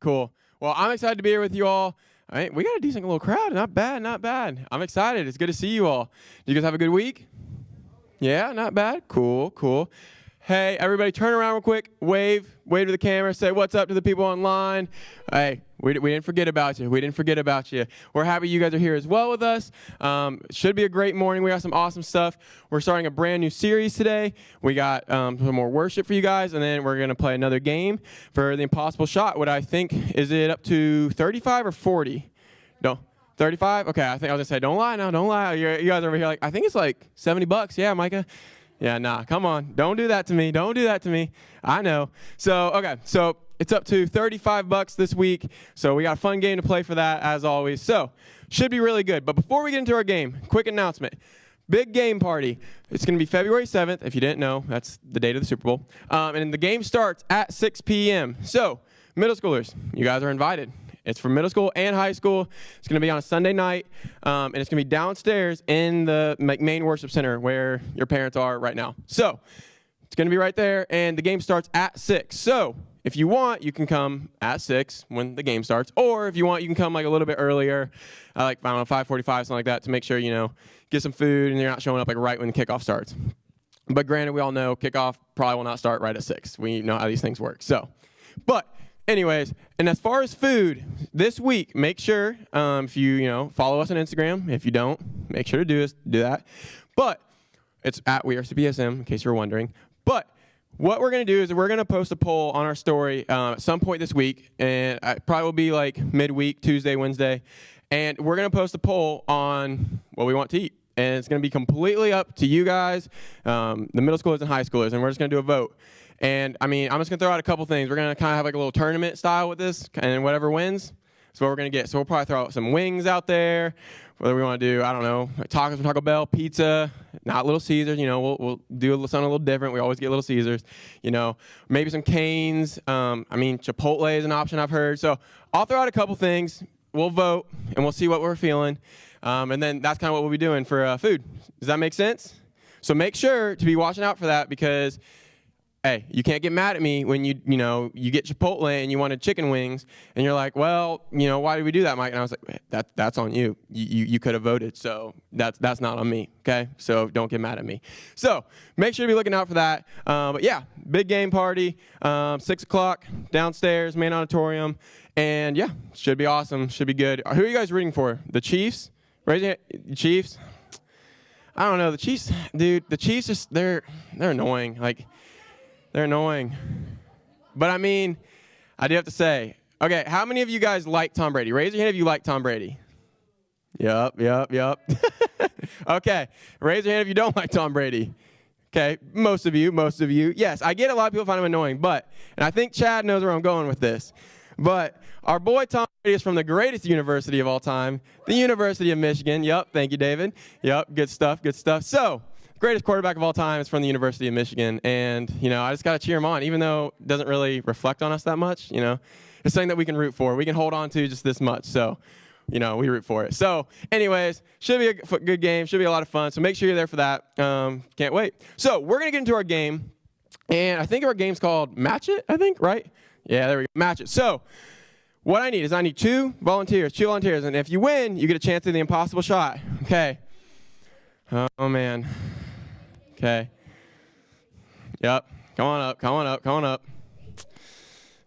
Cool. Well, I'm excited to be here with you all. All right, we got a decent little crowd. Not bad, not bad. I'm excited. It's good to see you all. You guys have a good week? Yeah, not bad. Cool, cool. Hey, everybody, turn around real quick. Wave to the camera. Say what's up to the people online. Hey, we didn't forget about you. We didn't forget about you. We're happy you guys are here as well with us. Should be a great morning. We got some awesome stuff. We're starting a brand new series today. We got some more worship for you guys, and then we're going to play another game for the impossible shot. What I think, is it up to 35 or 40? No. 35? Okay, I think I was going to say, don't lie now, don't lie. You guys are over here like, I think it's like $70. Yeah, Micah? Yeah, nah, come on. Don't do that to me. Don't do that to me. I know. So, okay, so it's up to $35 this week. So we got a fun game to play for that, as always. So, should be really good. But before we get into our game, quick announcement. Big game party. It's going to be February 7th. If you didn't know, that's the date of the Super Bowl. And the game starts at 6 p.m. So, middle schoolers, you guys are invited. It's for middle school and high school. It's going to be on a Sunday night, and it's going to be downstairs in the main worship center where your parents are right now. So it's going to be right there, and the game starts at 6. So if you want, you can come at 6 when the game starts, or if you want, you can come like a little bit earlier, like, I don't know, 5:45, something like that, to make sure, get some food and you're not showing up like right when the kickoff starts. But granted, we all know kickoff probably will not start right at 6. We know how these things work. But anyways, and as far as food, this week, make sure if you follow us on Instagram. If you don't, make sure to do that. But it's at WeAreCPSM, in case you're wondering. But what we're going to do is we're going to post a poll on our story at some point this week, and it probably will be like midweek, Tuesday, Wednesday. And we're going to post a poll on what we want to eat. And it's going to be completely up to you guys, the middle schoolers and high schoolers, and we're just going to do a vote. And, I'm just going to throw out a couple things. We're going to kind of have like a little tournament style with this, and whatever wins, that's what we're going to get. So we'll probably throw out some wings out there, whether we want to do, I don't know, tacos from Taco Bell, pizza, not Little Caesars. We'll do something a little different. We always get Little Caesars. Maybe some Cane's. Chipotle is an option I've heard. So I'll throw out a couple things. We'll vote, and we'll see what we're feeling. And then that's kind of what we'll be doing for food. Does that make sense? So make sure to be watching out for that, because hey, you can't get mad at me when you get Chipotle and you wanted chicken wings, and you're like, well, why did we do that, Mike? And I was like, that's on you. You could have voted, so that's not on me, okay? So don't get mad at me. So make sure to be looking out for that. But yeah, big game party, 6 o'clock, downstairs, main auditorium, and yeah, should be awesome, should be good. Who are you guys rooting for? The Chiefs? Raise your hand. Chiefs? I don't know, the Chiefs, dude, the Chiefs just, they're annoying, like, they're annoying. But I do have to say, okay, how many of you guys like Tom Brady? Raise your hand if you like Tom Brady. Yup. Okay, raise your hand if you don't like Tom Brady. Okay, most of you. Yes, I get a lot of people find him annoying, and I think Chad knows where I'm going with this. But our boy Tom Brady is from the greatest university of all time, the University of Michigan. Yup, thank you, David. Yup, good stuff. So, greatest quarterback of all time is from the University of Michigan, and I just got to cheer him on, even though it doesn't really reflect on us that much. It's something that we can root for. We can hold on to just this much, so we root for it. So anyways, should be a good game, should be a lot of fun, so make sure you're there for that. Can't wait. So we're going to get into our game, and I think our game's called Match It, I think, right? Yeah, there we go, Match It. So what I need is two volunteers, and if you win, you get a chance at the impossible shot. Okay. Oh, man. Okay. Yep. Come on up.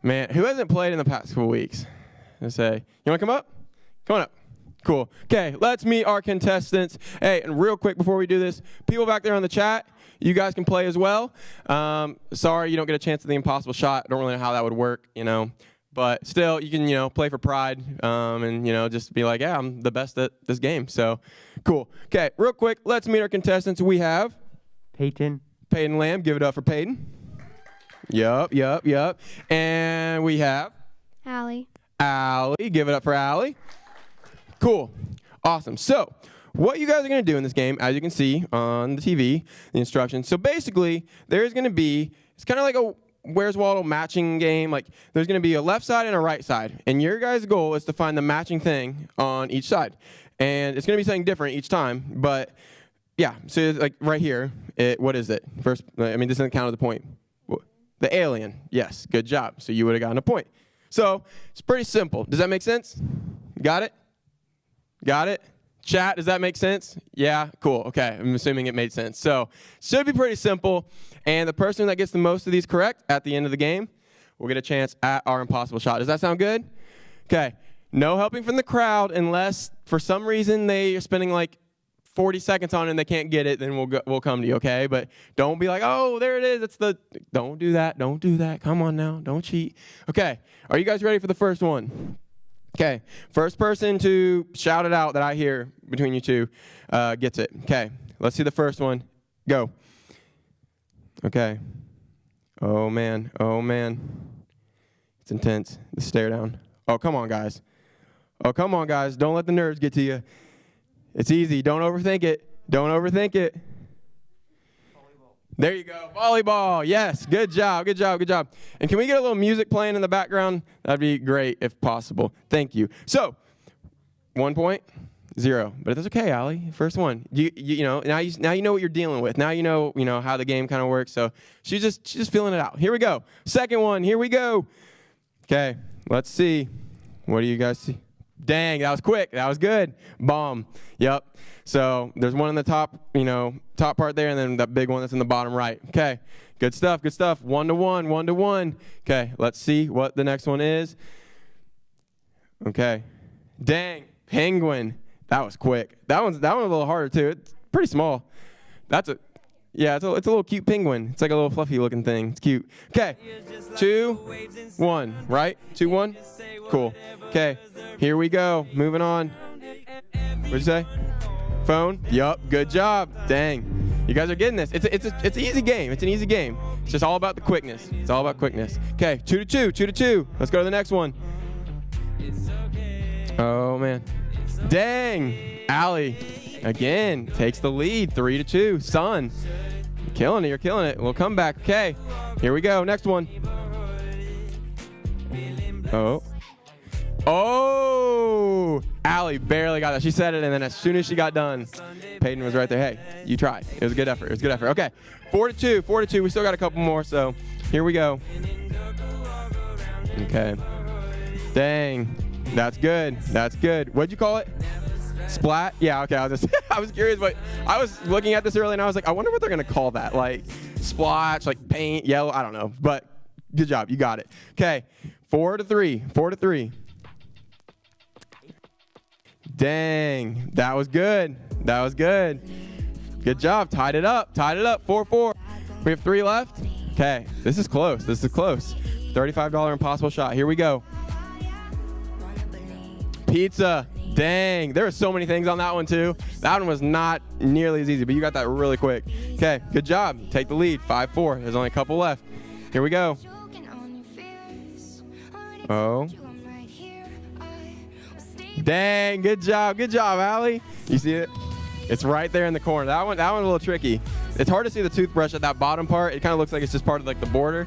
Man, who hasn't played in the past couple weeks? You want to come up? Come on up. Cool. Okay, let's meet our contestants. Hey, and real quick before we do this, people back there on the chat, you guys can play as well. Sorry you don't get a chance at the impossible shot. I don't really know how that would work, But still, you can, play for pride and, just be like, yeah, I'm the best at this game. So, cool. Okay, real quick, let's meet our contestants. We have Peyton Lamb. Give it up for Peyton. Yup. And we have Allie. Give it up for Allie. Cool. Awesome. So, what you guys are going to do in this game, as you can see on the TV, the instructions. So, basically, there's going to be, it's kind of like a Where's Waldo matching game. Like, there's going to be a left side and a right side. And your guys' goal is to find the matching thing on each side. And it's going to be something different each time, but yeah, so like right here, what is it? First, this doesn't count as a point. The alien, yes, good job. So you would have gotten a point. So it's pretty simple. Does that make sense? Got it? Got it? Chat, does that make sense? Yeah, cool. Okay, I'm assuming it made sense. So should be pretty simple. And the person that gets the most of these correct at the end of the game will get a chance at our impossible shot. Does that sound good? Okay. No helping from the crowd unless for some reason they are spending like 40 seconds on it and they can't get it, then we'll come to you, okay? But don't be like, oh, there it is. Don't do that. Don't do that. Come on now. Don't cheat. Okay. Are you guys ready for the first one? Okay. First person to shout it out that I hear between you two gets it. Okay. Let's see the first one. Go. Okay. Oh, man. Oh, man. It's intense. The stare down. Oh, come on, guys. Oh, come on, guys. Don't let the nerves get to you. It's easy. Don't overthink it. Don't overthink it. Volleyball. There you go. Volleyball. Yes. Good job. Good job. Good job. And can we get a little music playing in the background? That'd be great if possible. Thank you. So, 1 point, 0. But that's okay, Allie. First one. You know, now you know what you're dealing with. Now you know how the game kind of works. So she's just feeling it out. Here we go. Second one. Here we go. Okay. Let's see. What do you guys see? Dang, that was quick. That was good. Bomb. Yep. So there's one in the top, top part there, and then that big one that's in the bottom right. Okay. Good stuff. Good stuff. 1-1. 1-1. Okay. Let's see what the next one is. Okay. Dang. Penguin. That was quick. That one a little harder too. It's pretty small. It's a little cute penguin. It's like a little fluffy looking thing. It's cute. Okay. 2-1. Right? 2-1. Cool. Okay. Here we go. Moving on. What'd you say? Phone? Yup. Good job. Dang. You guys are getting this. It's an easy game. It's an easy game. It's just all about the quickness. It's all about quickness. Okay. 2-2. 2-2. Let's go to the next one. Oh, man. Dang. Allie, again, takes the lead. 3-2. Son. You're killing it. You're killing it. We'll come back. Okay. Here we go. Next one. Oh. Oh, Allie barely got that. She said it, and then as soon as she got done, Peyton was right there. Hey, you tried. It was a good effort. It was a good effort. Okay, 4-2, 4-2. We still got a couple more, so here we go. Okay. Dang, that's good. That's good. What'd you call it? Splat? Yeah, okay. I was curious, but I was looking at this earlier, and I was like, I wonder what they're going to call that. Like splotch, like paint, yellow, I don't know. But good job. You got it. Okay, 4-3, 4-3. Dang, that was good. That was good. Good job. Tied it up. Tied it up. 4-4. We have 3 left. Okay, this is close. This is close. $35 impossible shot. Here we go. Pizza. Dang, there were so many things on that one too. That one was not nearly as easy, but you got that really quick. Okay, good job. Take the lead. 5-4. There's only a couple left. Here we go. Oh. Dang, good job, Allie. You see it? It's right there in the corner. That one's a little tricky. It's hard to see the toothbrush at that bottom part. It kind of looks like it's just part of like the border.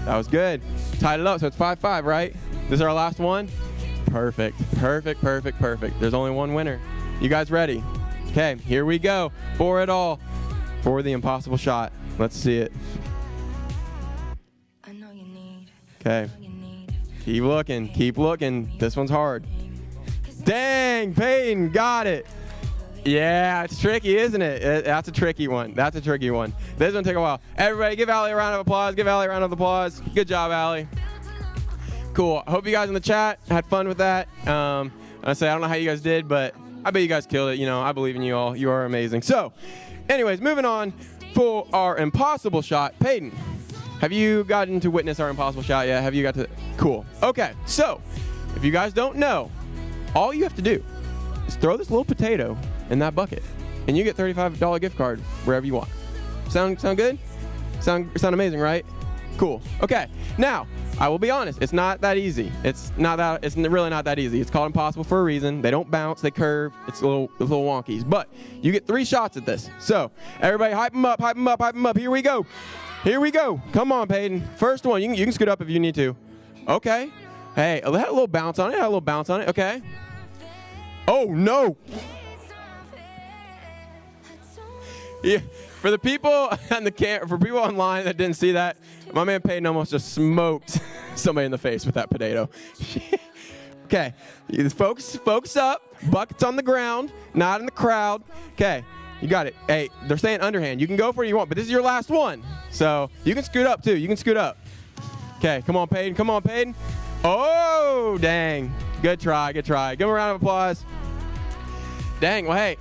That was good. Tied it up, so it's 5-5, right? This is our last one. Perfect, perfect, perfect, perfect. There's only one winner. You guys ready? Okay, here we go. For it all. For the impossible shot. Let's see it. Okay. Keep looking, keep looking. This one's hard. Dang, Peyton got it. Yeah, it's tricky, isn't it? That's a tricky one. That's a tricky one. This is going to take a while. Everybody, give Allie a round of applause. Give Allie a round of applause. Good job, Allie. Cool. I hope you guys in the chat had fun with that. I don't know how you guys did, but I bet you guys killed it. I believe in you all. You are amazing. So, anyways, moving on for our impossible shot. Peyton, have you gotten to witness our impossible shot yet? Have you got to? Cool. Okay, so if you guys don't know, all you have to do is throw this little potato in that bucket, and you get $35 gift card wherever you want. Sound good? Sound amazing, right? Cool. Okay. Now, I will be honest. It's not that easy. It's really not that easy. It's called impossible for a reason. They don't bounce. They curve. It's a little wonkies. But you get 3 shots at this. So everybody, hype them up. Hype them up. Hype them up. Here we go. Here we go. Come on, Peyton. First one. You can scoot up if you need to. Okay. Hey, it had a little bounce on it. Okay. Oh, no. Yeah, for the people on for people online that didn't see that, my man Peyton almost just smoked somebody in the face with that potato. Okay, focus up. Buckets on the ground, not in the crowd. Okay, you got it. Hey, they're saying underhand. You can go for it if you want, but this is your last one. So you can scoot up too. You can scoot up. Okay, come on, Peyton. Come on, Peyton. Oh, dang. Good try. Good try. Give him a round of applause. Dang. Well, hey,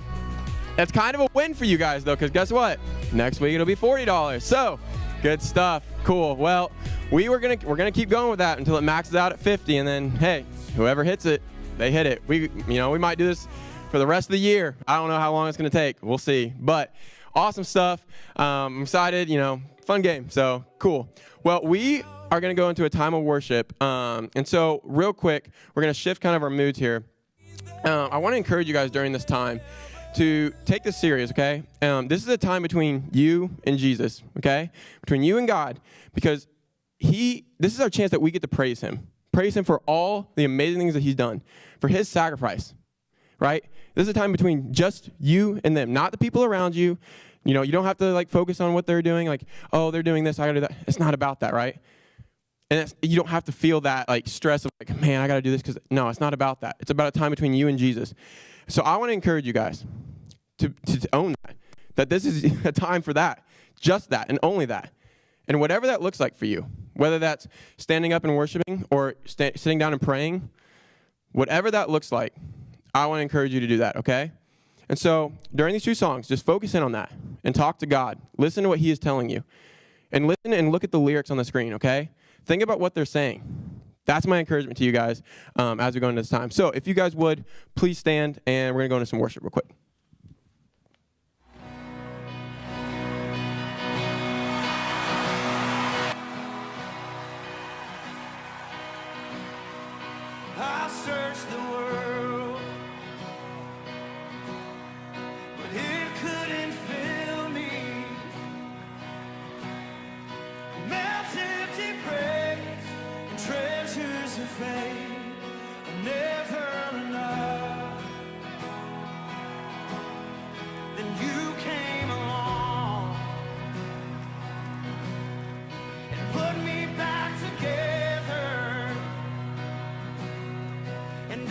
that's kind of a win for you guys though, because guess what? Next week it'll be $40. So good stuff. Cool. Well, we're gonna keep going with that until it maxes out at 50, and then hey, whoever hits it, they hit it. We might do this for the rest of the year. I don't know how long it's going to take. We'll see. But awesome stuff. I'm excited. Fun game. So cool. Well, we are going to go into a time of worship. And so real quick, we're going to shift kind of our moods here. I want to encourage you guys during this time to take this serious, okay? This is a time between you and Jesus, okay? Between you and God, because this is our chance that we get to praise him. Praise him for all the amazing things that he's done, for his sacrifice, right? This is a time between just you and them, not the people around you. You don't have to focus on what they're doing, oh, they're doing this, I gotta do that. It's not about that, right? And you don't have to feel that stress of man, I gotta do this, because no, it's not about that. It's about a time between you and Jesus. So I want to encourage you guys to own that this is a time for that, just that, and only that. And whatever that looks like for you, whether that's standing up and worshiping or sitting down and praying, whatever that looks like, I want to encourage you to do that, okay? And so during these two songs, just focus in on that and talk to God. Listen to what he is telling you. And listen and look at the lyrics on the screen, okay? Think about what they're saying. That's my encouragement to you guys as we go into this time. So if you guys would, please stand, and we're going to go into some worship real quick. I searched the world, but it couldn't fill me. Maps empty praise and treasures of fame are never enough. Then you came along and put me back together. And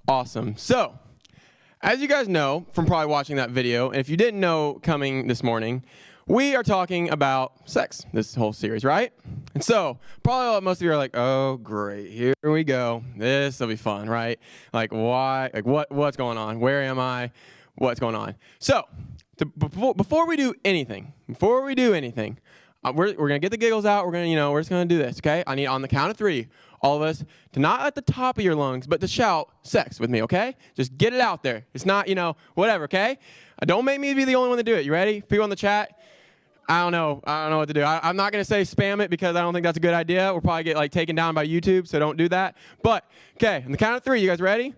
Awesome. So, as you guys know from probably watching that video, and if you didn't know coming this morning, we are talking about sex this whole series, right? And so, probably most of you are like, oh, great, here we go. This will be fun, right? Like, why? Like, what's going on? Where am I? What's going on? So, before we do anything, we're going to get the giggles out. We're just going to do this, okay? I need, on the count of 3, all of us to not at the top of your lungs, but to shout sex with me, okay? Just get it out there. It's not, whatever, okay? Don't make me be the only one to do it. You ready? People in the chat? I don't know what to do. I'm not going to say spam it because I don't think that's a good idea. We'll probably get taken down by YouTube, so don't do that. But, okay, on the count of 3, you guys ready?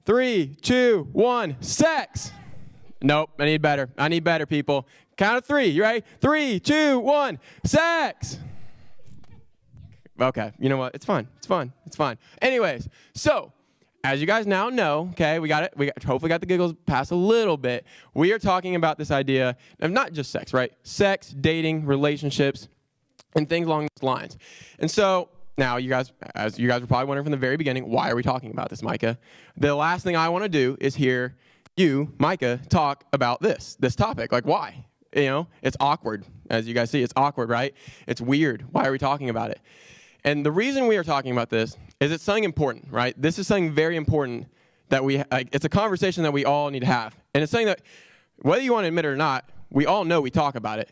3, 2, 1, sex. Nope, I need better, people. Count of 3, you ready? 3, 2, 1, sex. Okay, you know what? It's fun. Anyways, so as you guys now know, okay, we hopefully got the giggles past a little bit. We are talking about this idea of not just sex, right? Sex, dating, relationships, and things along those lines. And so now, as you guys were probably wondering from the very beginning, why are we talking about this, Micah? The last thing I want to do is hear you, Micah, talk about this topic. Like, why? It's awkward. As you guys see, it's awkward, right? It's weird. Why are we talking about it? And the reason we are talking about this is it's something important, right? This is something very important that it's a conversation that we all need to have. And it's something that, whether you want to admit it or not, we all know we talk about it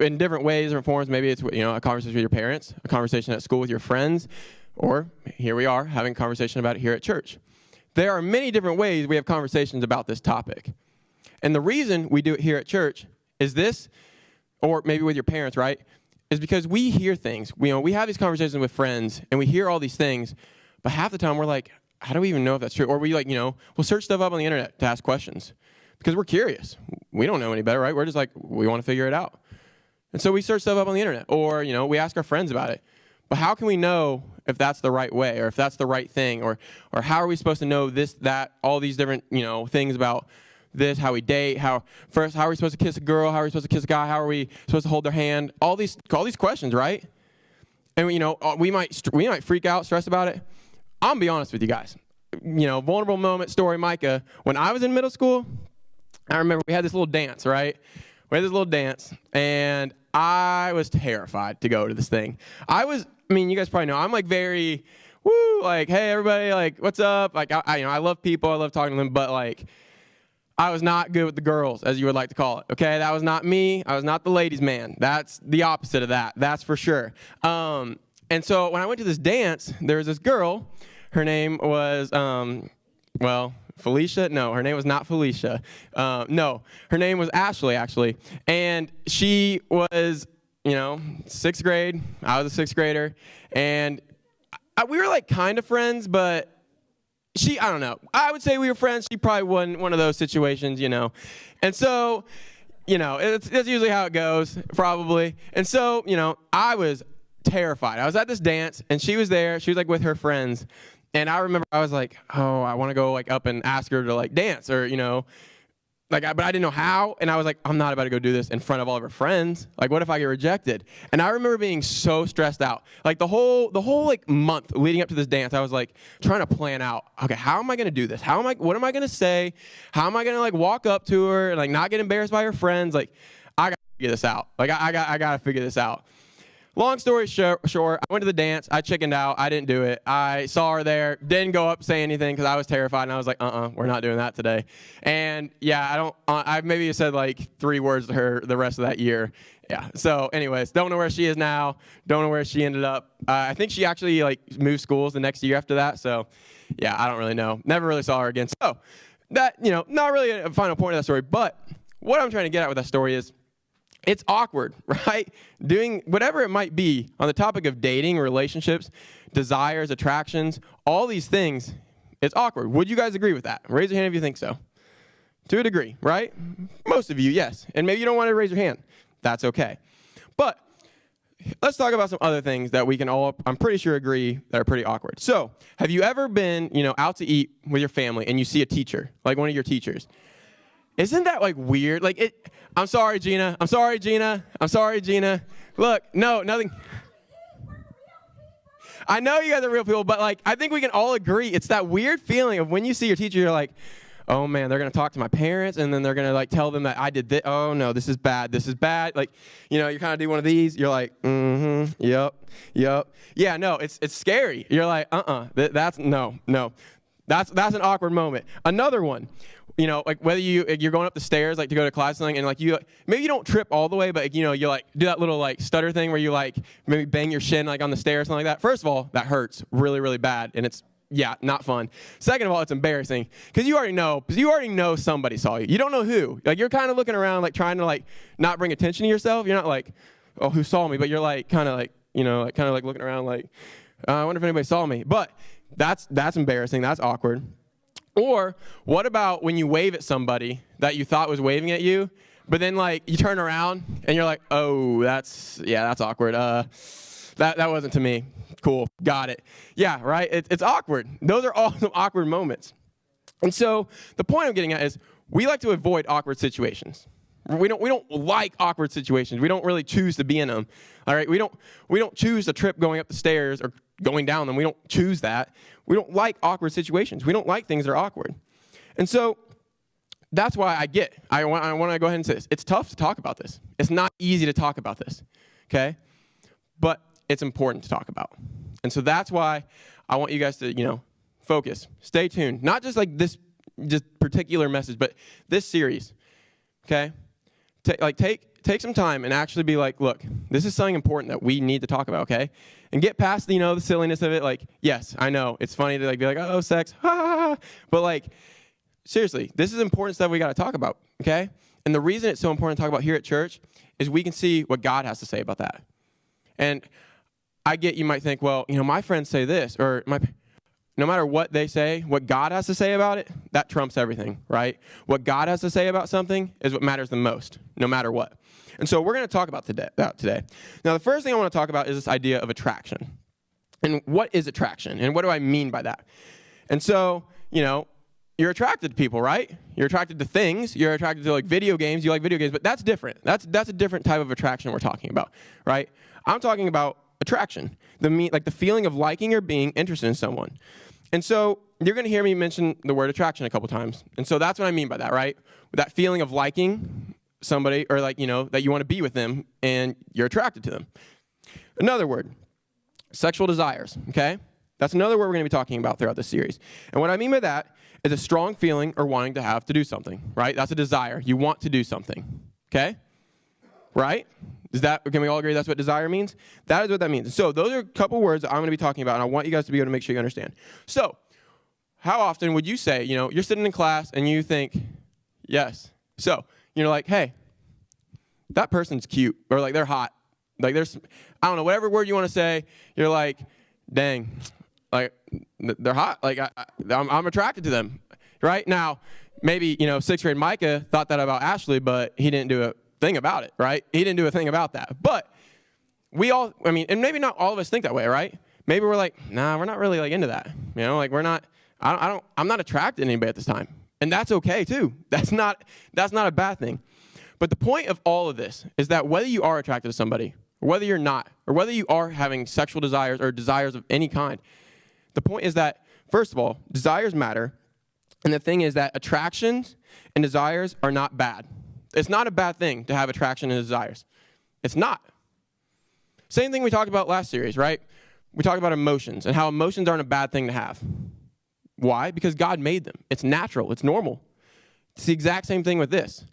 in different ways, different forms. Maybe it's, a conversation with your parents, a conversation at school with your friends, or here we are having a conversation about it here at church. There are many different ways we have conversations about this topic. And the reason we do it here at church is this, or maybe with your parents, right? Is because we hear things. We have these conversations with friends, and we hear all these things, but half the time we're like, how do we even know if that's true? Or we'll search stuff up on the internet to ask questions because we're curious. We don't know any better, right? We're just like, we want to figure it out. And so we search stuff up on the internet, or, we ask our friends about it. But how can we know if that's the right way, or if that's the right thing, or how are we supposed to know this, that, all these different, things about this, how we date, how are we supposed to kiss a girl, how are we supposed to kiss a guy, how are we supposed to hold their hand, all these questions, right? And we might freak out, stress about it. I'm gonna be honest with you guys. Vulnerable moment story, Micah. When I was in middle school, I remember we had this little dance, right? And I was terrified to go to this thing. You guys probably know, I'm very, hey everybody, what's up? I love people, I love talking to them, but I was not good with the girls, as you would like to call it, okay? That was not me. I was not the ladies' man. That's the opposite of that. That's for sure. And so when I went to this dance, there was this girl. Her name was, Felicia? No, her name was not Felicia. No, her name was Ashley, actually. And she was, 6th grade. I was a 6th grader. And we were kind of friends, but I don't know. I would say we were friends. She probably wasn't one of those situations, And so, that's usually how it goes, probably. And so, I was terrified. I was at this dance, and she was there. She was, with her friends. And I remember I was like, oh, I want to go, up and ask her to, dance or, but I didn't know how. And I was like, I'm not about to go do this in front of all of her friends. What if I get rejected? And I remember being so stressed out. The whole month leading up to this dance, I was trying to plan out, okay, how am I going to do this? What am I going to say? How am I going to walk up to her and not get embarrassed by her friends? I got to figure this out. I got to figure this out. Long story short, I went to the dance. I chickened out. I didn't do it. I saw her there. Didn't go up, say anything because I was terrified. And I was like, we're not doing that today. And yeah, I maybe said 3 words to her the rest of that year. Yeah. So anyways, don't know where she is now. Don't know where she ended up. I think she actually moved schools the next year after that. So yeah, I don't really know. Never really saw her again. So that, not really a final point of that story. But what I'm trying to get at with that story is, it's awkward, right? Doing whatever it might be on the topic of dating, relationships, desires, attractions, all these things, it's awkward. Would you guys agree with that? Raise your hand if you think so. To a degree, right? Most of you, yes. And maybe you don't want to raise your hand. That's okay. But let's talk about some other things that we can all, I'm pretty sure, agree that are pretty awkward. So, have you ever been, out to eat with your family and you see a teacher, one of your teachers? Isn't that weird? I'm sorry, Gina. I'm sorry, Gina. I'm sorry, Gina. Look, no, nothing. I know you guys are real people, but like, I think we can all agree it's that weird feeling of when you see your teacher, you're like, oh man, they're going to talk to my parents, and then they're going to like tell them that I did this. Oh no, this is bad. This is bad. Like, you know, you kind of do one of these. You're like, yep. Yeah, no, it's scary. You're like, that's no. That's an awkward moment. Another one, you know, like whether you're going up the stairs like to go to class or something, and like maybe you don't trip all the way, but you know, you like do that little like stutter thing where you like maybe bang your shin like on the stairs or something like that. First of all, that hurts really, really bad, and it's not fun. Second of all, it's embarrassing because you already know somebody saw you. You don't know who. Like you're kind of looking around like trying to like not bring attention to yourself. You're not like, oh, who saw me? But you're like kind of like, you know, like kind of like looking around like, I wonder if anybody saw me. But that's embarrassing. That's awkward. Or what about when you wave at somebody that you thought was waving at you, but then like you turn around and you're like, oh, that's awkward. That wasn't to me. Cool, got it. Yeah, right? It's awkward. Those are all some awkward moments. And so the point I'm getting at is we like to avoid awkward situations. We don't like awkward situations. We don't really choose to be in them. All right? We don't choose a trip going up the stairs or going down them. We don't choose that. We don't like awkward situations. We don't like things that are awkward. And so that's why I want to go ahead and say this. It's tough to talk about this. It's not easy to talk about this. Okay? But it's important to talk about. And so that's why I want you guys to, you know, focus. Stay tuned. Not just like this just particular message, but this series. Okay? Take some time and actually be like, look, this is something important that we need to talk about, okay? And get past the, you know, the silliness of it. Like, yes, I know. It's funny to like be like, oh, sex, ha, ha, ha. But like, seriously, this is important stuff we got to talk about, okay? And the reason it's so important to talk about here at church is we can see what God has to say about that. And you might think, well, you know, my friends say this, or no matter what they say, what God has to say about it, that trumps everything, right? What God has to say about something is what matters the most, no matter what. And so we're going to talk about that today. Now, the first thing I want to talk about is this idea of attraction. And what is attraction? And what do I mean by that? And so, you know, you're attracted to people, right? You're attracted to things. You're attracted to like video games. You like video games, but that's different. That's a different type of attraction we're talking about, right? I'm talking about attraction, the feeling of liking or being interested in someone. And so you're going to hear me mention the word attraction a couple times. And so that's what I mean by that, right? That feeling of liking somebody, or like, you know, that you want to be with them and you're attracted to them. Another word, sexual desires, okay? That's another word we're going to be talking about throughout this series. And what I mean by that is a strong feeling or wanting to do something, right? That's a desire. You want to do something, okay? Right? Can we all agree that's what desire means? That is what that means. So those are a couple words that I'm going to be talking about, and I want you guys to be able to make sure you understand. So how often would you say, you know, you're sitting in class and you think, yes. So you're like, hey, that person's cute, or like they're hot. Like I don't know, whatever word you want to say, you're like, dang, like they're hot. Like I'm attracted to them, right? Now, maybe, you know, 6th grade Micah thought that about Ashley, but he didn't do a thing about it, right? He didn't do a thing about that. But and maybe not all of us think that way, right? Maybe we're like, nah, we're not really like into that. You know, like I'm not attracted to anybody at this time. And that's okay too. That's not a bad thing. But the point of all of this is that whether you are attracted to somebody, or whether you're not, or whether you are having sexual desires or desires of any kind, the point is that, first of all, desires matter. And the thing is that attractions and desires are not bad. It's not a bad thing to have attraction and desires. It's not. Same thing we talked about last series, right? We talked about emotions and how emotions aren't a bad thing to have. Why? Because God made them. It's natural. It's normal. It's the exact same thing with this.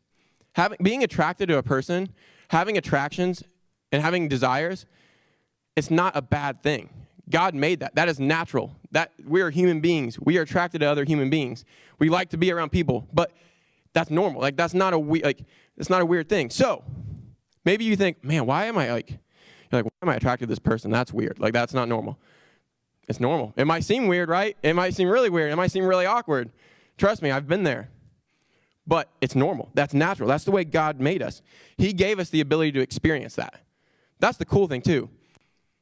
Being attracted to a person, having attractions, and having desires, it's not a bad thing. God made that. That is natural. That we are human beings. We are attracted to other human beings. We like to be around people, but that's normal. Like that's not a it's not a weird thing. So maybe you think, man, why am I attracted to this person? That's weird. Like that's not normal. It's normal. It might seem weird, right? It might seem really weird. It might seem really awkward. Trust me, I've been there. But it's normal. That's natural. That's the way God made us. He gave us the ability to experience that. That's the cool thing too.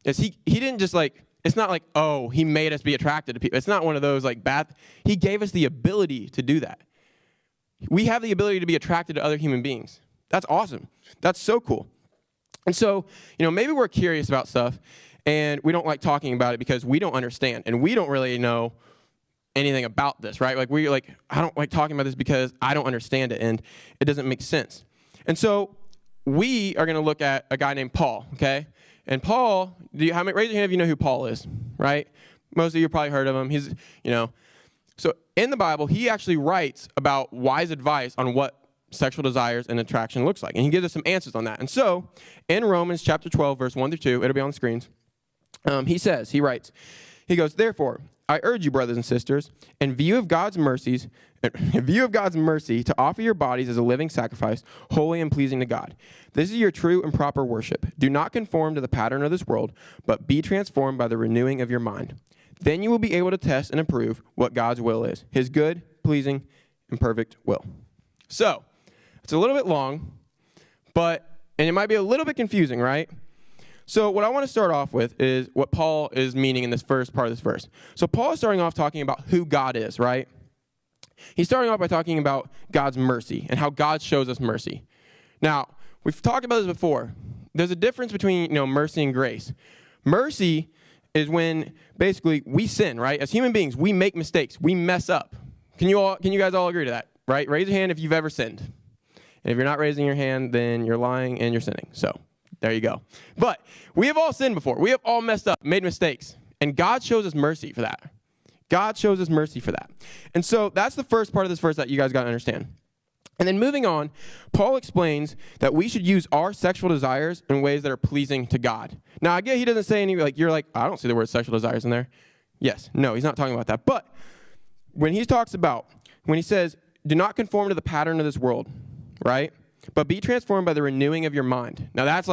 Is he didn't just like, it's not like, oh, he made us be attracted to people. It's not one of those like bad. He gave us the ability to do that. We have the ability to be attracted to other human beings. That's awesome. That's so cool. And so, you know, maybe we're curious about stuff, and we don't like talking about it because we don't understand, and we don't really know anything about this, right? I don't like talking about this because I don't understand it, and it doesn't make sense. And so we are going to look at a guy named Paul, okay? And Paul, raise your hand if you know who Paul is, right? Most of you probably heard of him. He's, so in the Bible, he actually writes about wise advice on what sexual desires and attraction looks like. And he gives us some answers on that. And so in Romans chapter 12, verse 1 through 2, it'll be on the screens. He writes, therefore, I urge you, brothers and sisters, in view of God's mercy, to offer your bodies as a living sacrifice, holy and pleasing to God. This is your true and proper worship. Do not conform to the pattern of this world, but be transformed by the renewing of your mind. Then you will be able to test and approve what God's will is, his good, pleasing, and perfect will. So, it's a little bit long, and it might be a little bit confusing, right? So what I want to start off with is what Paul is meaning in this first part of this verse. So Paul is starting off talking about who God is, right? He's starting off by talking about God's mercy and how God shows us mercy. Now, we've talked about this before. There's a difference between, mercy and grace. Mercy is when basically we sin, right? As human beings, we make mistakes. We mess up. Can you guys all agree to that, right? Raise your hand if you've ever sinned. And if you're not raising your hand, then you're lying and you're sinning. So there you go. But we have all sinned before. We have all messed up, made mistakes. And God shows us mercy for that. God shows us mercy for that. And so that's the first part of this verse that you guys got to understand. And then moving on, Paul explains that we should use our sexual desires in ways that are pleasing to God. Now, I get he doesn't say any, I don't see the word sexual desires in there. Yes, no, he's not talking about that. But when he says, do not conform to the pattern of this world, right? But be transformed by the renewing of your mind. Now, that's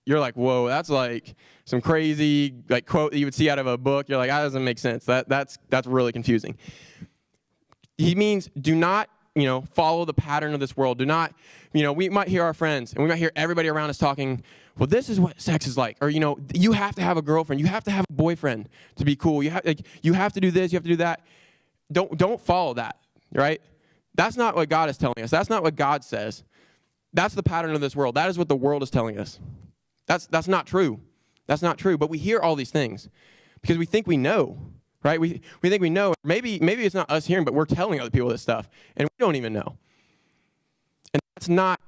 you're like, whoa, that's like some crazy quote that you would see out of a book. You're like, that doesn't make sense. That's really confusing. He means do not, follow the pattern of this world. Do not, we might hear our friends and we might hear everybody around us talking, well, this is what sex is like. Or, you have to have a girlfriend. You have to have a boyfriend to be cool. You have to do this. You have to do that. Don't follow that, right? That's not what God is telling us. That's not what God says. That's the pattern of this world. That is what the world is telling us. That's not true. That's not true. But we hear all these things because we think we know, right? We think we know. Maybe it's not us hearing, but we're telling other people this stuff, and we don't even know. And that's not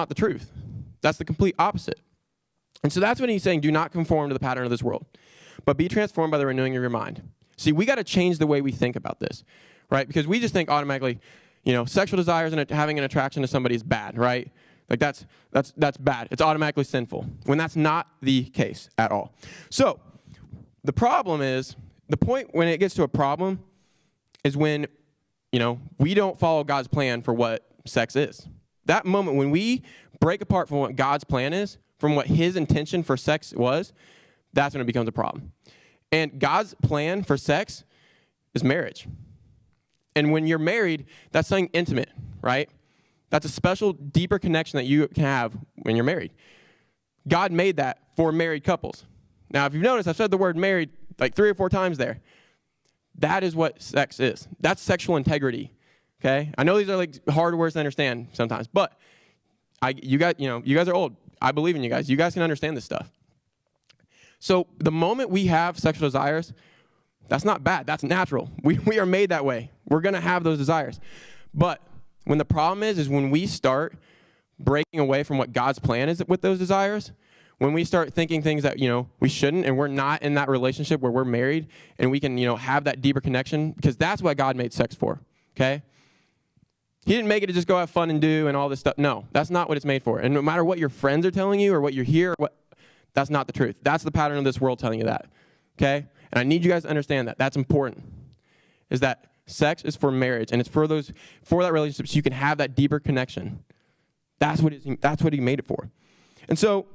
the truth. That's the complete opposite. And so that's when he's saying, do not conform to the pattern of this world, but be transformed by the renewing of your mind. See, we got to change the way we think about this, right? Because we just think automatically, sexual desires and having an attraction to somebody is bad, right? That's bad. It's automatically sinful, when that's not the case at all. So the problem is, the point when it gets to a problem is when, we don't follow God's plan for what sex is. That moment when we break apart from what God's plan is, from what his intention for sex was, that's when it becomes a problem. And God's plan for sex is marriage. And when you're married, that's something intimate, right? That's a special, deeper connection that you can have when you're married. God made that for married couples. Now, if you've noticed, I've said the word married 3 or 4 times there. That is what sex is. That's sexual integrity, okay? I know these are hard words to understand sometimes, but you guys are old. I believe in you guys. You guys can understand this stuff. So the moment we have sexual desires, that's not bad. That's natural. We are made that way. We're going to have those desires. But when the problem is when we start breaking away from what God's plan is with those desires, when we start thinking things that, we shouldn't, and we're not in that relationship where we're married and we can, have that deeper connection, because that's what God made sex for, okay? He didn't make it to just go have fun and do and all this stuff. No, that's not what it's made for. And no matter what your friends are telling you or what you hear, that's not the truth. That's the pattern of this world telling you that, okay? And I need you guys to understand that. That's important, is that sex is for marriage, and it's for that relationship so you can have that deeper connection. That's what he made it for. And so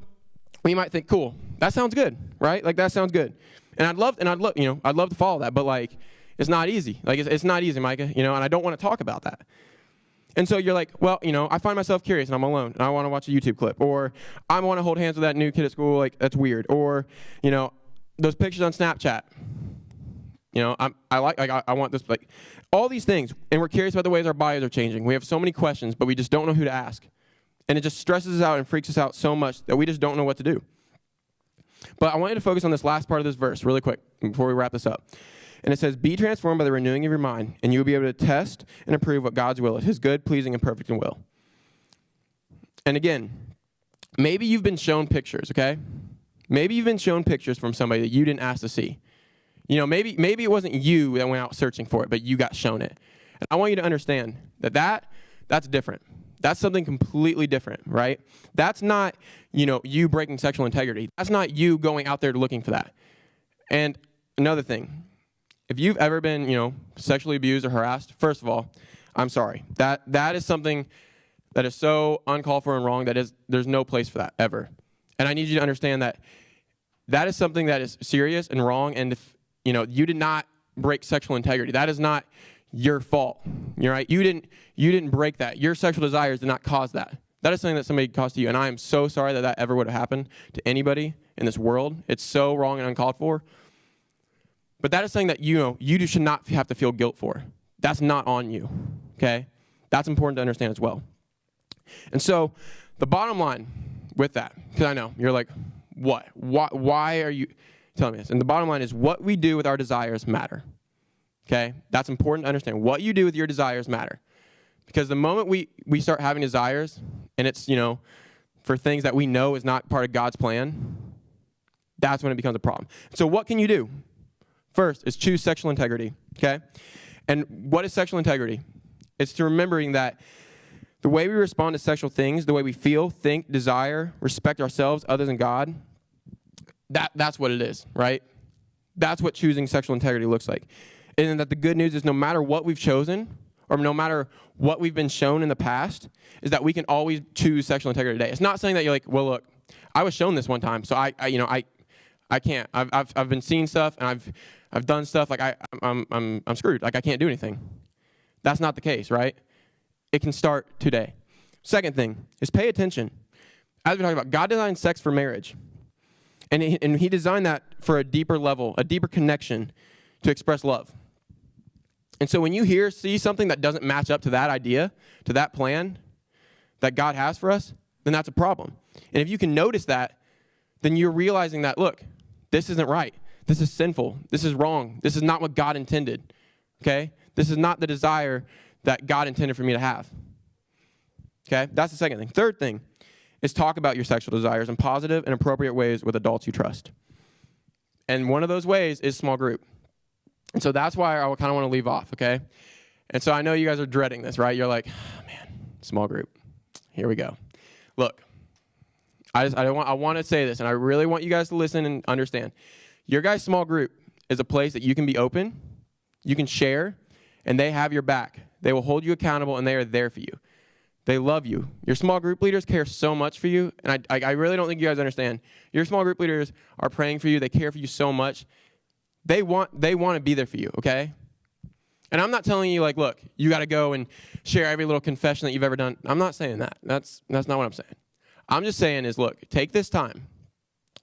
we might think, cool, that sounds good, right? That sounds good. And I'd love to follow that, but it's not easy. It's not easy, Micah, and I don't want to talk about that. And so you're like, well, I find myself curious and I'm alone and I want to watch a YouTube clip, or I want to hold hands with that new kid at school, that's weird, or those pictures on Snapchat. I want this, all these things, and we're curious about the ways our bodies are changing. We have so many questions, but we just don't know who to ask. And it just stresses us out and freaks us out so much that we just don't know what to do. But I want you to focus on this last part of this verse really quick before we wrap this up. And it says, be transformed by the renewing of your mind, and you will be able to test and approve what God's will is, his good, pleasing, and perfect will. And again, maybe you've been shown pictures, okay? Maybe you've been shown pictures from somebody that you didn't ask to see. You know, maybe it wasn't you that went out searching for it, but you got shown it. And I want you to understand that's different. That's something completely different, right? That's not, you breaking sexual integrity. That's not you going out there looking for that. And another thing, if you've ever been, sexually abused or harassed, first of all, I'm sorry. That is something that is so uncalled for and wrong there's no place for that ever. And I need you to understand that is something that is serious and wrong. And if, you did not break sexual integrity, that is not your fault. You're right. You didn't break that. Your sexual desires did not cause that. That is something that somebody caused to you. And I am so sorry that ever would have happened to anybody in this world. It's so wrong and uncalled for. But that is something that, you should not have to feel guilt for. That's not on you. Okay? That's important to understand as well. And so the bottom line with that, because I know you're like, what? Why are you telling me this? And the bottom line is what we do with our desires matter. Okay? That's important to understand. What you do with your desires matter. Because the moment we start having desires, and it's, for things that we know is not part of God's plan, that's when it becomes a problem. So what can you do? First is choose sexual integrity, okay? And what is sexual integrity? It's to remembering that the way we respond to sexual things, the way we feel, think, desire, respect ourselves, others, and God, that's what it is, right? That's what choosing sexual integrity looks like. And that the good news is no matter what we've chosen, or no matter what we've been shown in the past, is that we can always choose sexual integrity today. It's not saying that you're like, well, look, I was shown this one time, so I can't. I've been seeing stuff, and I've done stuff, like I'm screwed. Like I can't do anything. That's not the case, right? It can start today. Second thing is pay attention. As we're talking about, God designed sex for marriage. And he designed that for a deeper level, a deeper connection to express love. And so when you see something that doesn't match up to that idea, to that plan that God has for us, then that's a problem. And if you can notice that, then you're realizing that, look, this isn't right. This is sinful. This is wrong. This is not what God intended, okay? This is not the desire that God intended for me to have, okay? That's the second thing. Third thing is talk about your sexual desires in positive and appropriate ways with adults you trust. And one of those ways is small group. And so that's why I kind of want to leave off, okay? And so I know you guys are dreading this, right? You're like, oh, man, small group. Here we go. Look, I want to say this, and I really want you guys to listen and understand. Your guys' small group is a place that you can be open, you can share, and they have your back. They will hold you accountable, and they are there for you. They love you. Your small group leaders care so much for you, and I really don't think you guys understand. Your small group leaders are praying for you. They care for you so much. They want to be there for you, okay? And I'm not telling you, like, look, you got to go and share every little confession that you've ever done. I'm not saying that. That's not what I'm saying. I'm just saying is, look, take this time,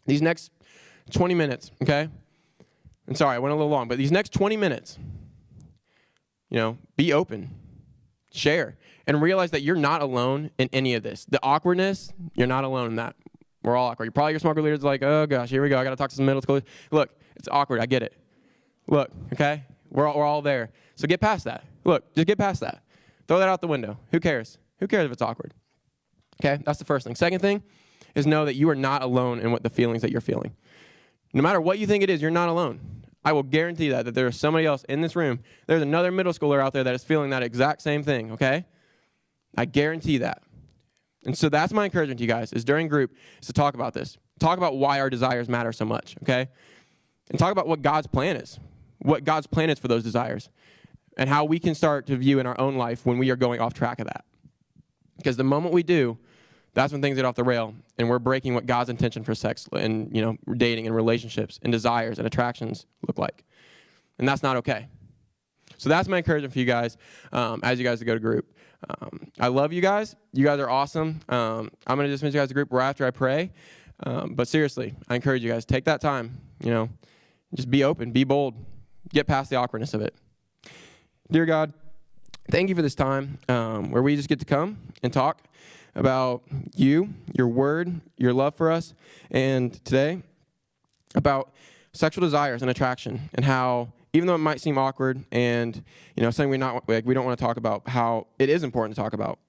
these next 20 minutes, okay? And sorry, I went a little long, but these next 20 minutes, be open, share, and realize that you're not alone in any of this. The awkwardness, you're not alone in that. We're all awkward. Probably your small group leader's like, oh, gosh, here we go. I got to talk to some middle school. Look, it's awkward. I get it. Look, okay? We're all there. So get past that. Look, just get past that. Throw that out the window. Who cares? Who cares if it's awkward? Okay, that's the first thing. Second thing is know that you are not alone in what the feelings that you're feeling. No matter what you think it is, you're not alone. I will guarantee that there is somebody else in this room. There's another middle schooler out there that is feeling that exact same thing, okay? I guarantee that. And so that's my encouragement to you guys, is during group, is to talk about this. Talk about why our desires matter so much, okay? And talk about what God's plan is. What God's plan is for those desires. And how we can start to view in our own life when we are going off track of that. Because the moment we do, that's when things get off the rail, and we're breaking what God's intention for sex and, dating and relationships and desires and attractions look like. And that's not okay. So that's my encouragement for you guys as you guys go to group. I love you guys. You guys are awesome. I'm going to dismiss you guys to group right after I pray. But seriously, I encourage you guys, take that time, just be open, be bold, get past the awkwardness of it. Dear God, thank you for this time where we just get to come and talk about you, your word, your love for us. And today, about sexual desires and attraction, and how even though it might seem awkward and something we don't want to talk about, how it is important to talk about.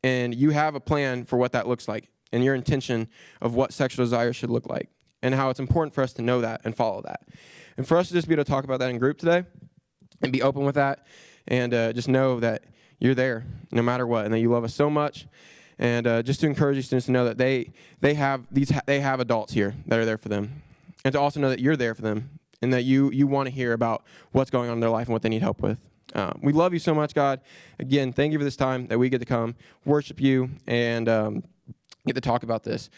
And you have a plan for what that looks like and your intention of what sexual desire should look like, and how it's important for us to know that and follow that. And for us to just be able to talk about that in group today and be open with that, and just know that you're there no matter what, and that you love us so much. And just to encourage you students to know that they have adults here that are there for them, and to also know that you're there for them, and that you want to hear about what's going on in their life and what they need help with. We love you so much, God. Again, thank you for this time that we get to come worship you and get to talk about this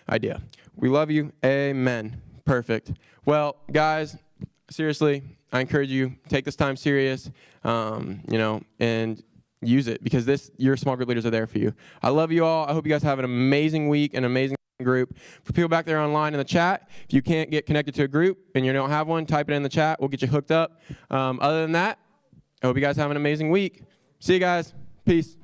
idea. We love you. Amen. Perfect. Well, guys, seriously, I encourage you, take this time serious, and use it, because your small group leaders are there for you. I love you all. I hope you guys have an amazing week, an amazing group. For people back there online in the chat, if you can't get connected to a group and you don't have one, type it in the chat. We'll get you hooked up. Other than that, I hope you guys have an amazing week. See you guys. Peace.